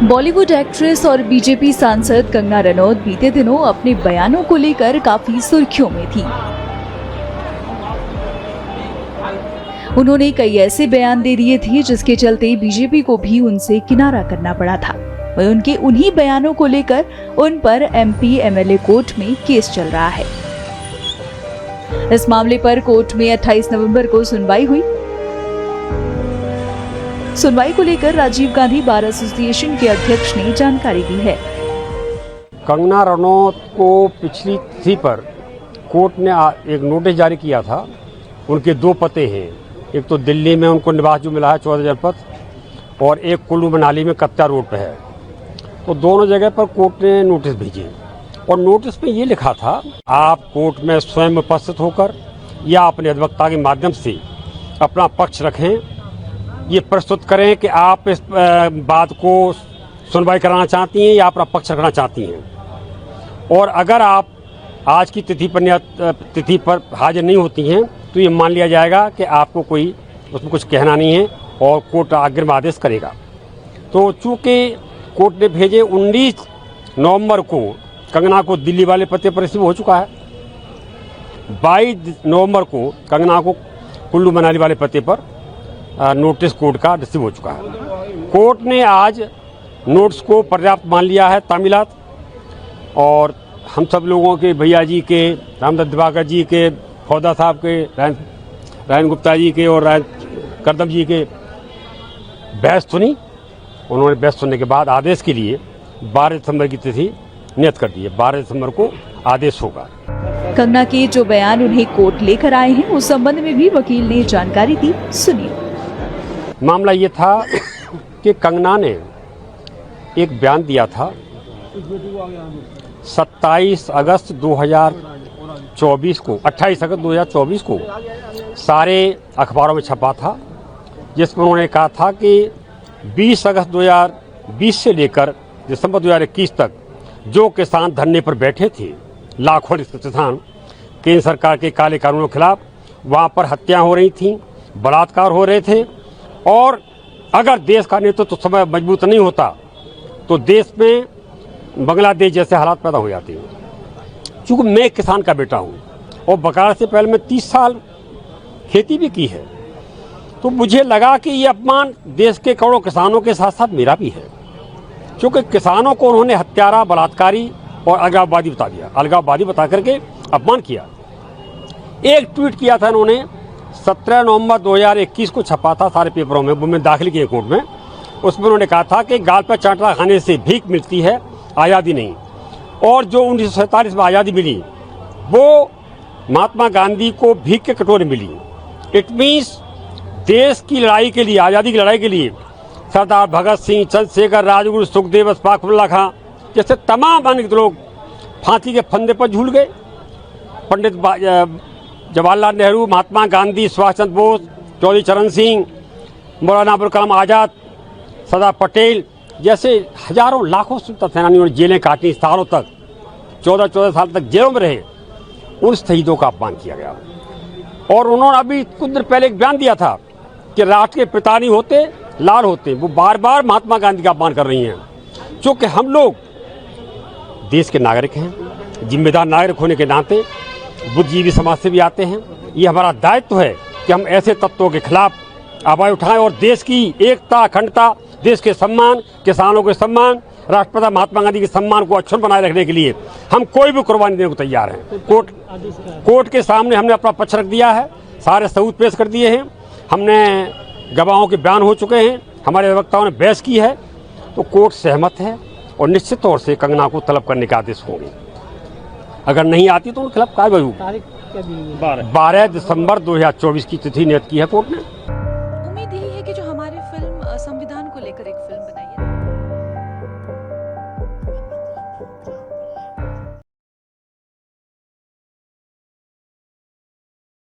Bollywood actress और BJP सांसद कंगना रनौत बीते दिनों अपने बयानों को लेकर काफी सुर्खियों में थी। उन्होंने कई ऐसे बयान दे दिए थे जिसके चलते बीजेपी को भी उनसे किनारा करना पड़ा था। वहीं उनके उन्हीं बयानों को लेकर उन पर एमपी एमएलए कोर्ट में केस चल रहा है। इस मामले पर कोर्ट में 28 नवंबर को सुनवाई हुई। सुनवाई को लेकर राजीव गांधी बार एसोसिएशन के अध्यक्ष ने जानकारी दी है। कंगना रनौत को पिछली तिथि पर कोर्ट ने एक नोटिस जारी किया था। उनके दो पते हैं, एक तो दिल्ली में उनको निवास जो मिला है 14 जनपद, और एक कुल्लू मनाली में कत्ता रोड पे है। तो दोनों जगह पर कोर्ट ने नोटिस भेजे और नोटिस में ये लिखा था, आप कोर्ट में स्वयं उपस्थित होकर या अपने अधिवक्ता के माध्यम से अपना पक्ष रखें, ये प्रस्तुत करें कि आप इस बात को सुनवाई कराना चाहती हैं या अपना पक्ष रखना चाहती हैं। और अगर आप आज की तिथि पर हाजिर नहीं होती हैं तो ये मान लिया जाएगा कि आपको कोई उसमें कुछ कहना नहीं है और कोर्ट अग्रिम आदेश करेगा। तो चूँकि कोर्ट ने भेजे 19 नवंबर को कंगना को दिल्ली वाले पते पर रिसीव हो चुका है। 22 नवंबर को कंगना को कुल्लू मनाली वाले पते पर नोटिस कोर्ट का रिसीव हो चुका है। कोर्ट ने आज नोटिस को पर्याप्त मान लिया है तामीलात, और हम सब लोगों के, भैया जी के, रामदत्त दिवाकर जी के, फौदा साहब के, रायन गुप्ता जी के और करदम जी के बहस सुनी। उन्होंने बहस सुनने के बाद आदेश के लिए 12 दिसंबर की तिथि नियत कर दी है। 12 दिसंबर को आदेश होगा। कंगना के जो बयान उन्हें कोर्ट लेकर आए हैं उस संबंध में भी वकील ने जानकारी दी, सुनिए। मामला ये था कि कंगना ने एक बयान दिया था 27 अगस्त 2024 को, 28 अगस्त 2024 को सारे अखबारों में छपा था, जिसमें उन्होंने कहा था कि 20 अगस्त 2020 से लेकर दिसंबर 2021 तक जो किसान धरने पर बैठे थे, लाखों किसान, केंद्र सरकार के काले कानूनों के खिलाफ, वहाँ पर हत्याएं हो रही थीं, बलात्कार हो रहे थे, और अगर देश का नेतृत्व तो समय मजबूत नहीं होता तो देश में बांग्लादेश जैसे हालात पैदा हो जाते हैं। चूँकि मैं किसान का बेटा हूँ और बकाया से पहले मैं 30 साल खेती भी की है, तो मुझे लगा कि ये अपमान देश के करोड़ों किसानों के साथ साथ मेरा भी है। क्योंकि किसानों को उन्होंने हत्यारा, बलात्कारी और अलगाववादी बता दिया, अलगाववादी बता करके अपमान किया। एक ट्वीट किया था इन्होंने 17 नवंबर 2021 को, छपा था सारे पेपरों में, वो मैं दाखिल किए कोर्ट में। उसमें उन्होंने कहा था कि गाल पर चांटा खाने से भीख मिलती है, आज़ादी नहीं। और जो 1947 में आज़ादी मिली वो महात्मा गांधी को भीख के कटोरे मिली। इट मीन्स देश की लड़ाई के लिए, आज़ादी की लड़ाई के लिए सरदार भगत सिंह, चंद्रशेखर, राजगुरु, सुखदेव, अशफाकुल्लाह खां जैसे तमाम अन्य लोग फांसी के फंदे पर झूल गए। पंडित जवाहरलाल नेहरू, महात्मा गांधी, सुभाष चंद्र बोस, चौधरी चरण सिंह, मौलाना अबुल कलाम आज़ाद, सरदार पटेल जैसे हजारों लाखों स्वतंत्रता सेनानियों ने जेलें काटी, सालों तक 14 साल तक जेलों में रहे। उन शहीदों का अपमान किया गया। और उन्होंने अभी कुछ दिन पहले एक बयान दिया था कि राष्ट्र के पिता नहीं होते, लाल होते। वो बार बार महात्मा गांधी का अपमान कर रही हैं। क्योंकि हम लोग देश के नागरिक हैं, जिम्मेदार नागरिक होने के नाते बुद्धिजीवी समाज से भी आते हैं। ये हमारा दायित्व है कि हम ऐसे तत्वों के खिलाफ आवाज़ उठाएं और देश की एकता, अखंडता, देश के सम्मान, किसानों के सम्मान, राष्ट्रपिता महात्मा गांधी के सम्मान को अक्षुण्ण बनाए रखने के लिए हम कोई भी कुर्बानी देने को तैयार हैं। कोर्ट के सामने हमने अपना पक्ष रख दिया है, सारे सबूत पेश कर दिए हैं, हमने गवाहों के बयान हो चुके हैं, हमारे अधिवक्ताओं ने बहस की है। तो कोर्ट सहमत है और निश्चित तौर से कंगना को तलब करने का आदेश होंगे। अगर नहीं आती तो उनके खिलाफ कार्रवाई होगी। 12 दिसंबर 2024 की तिथि नियत की है कोर्ट ने। उम्मीद यही है कि जो हमारी फिल्म संविधान को लेकर एक फिल्म बनाई है।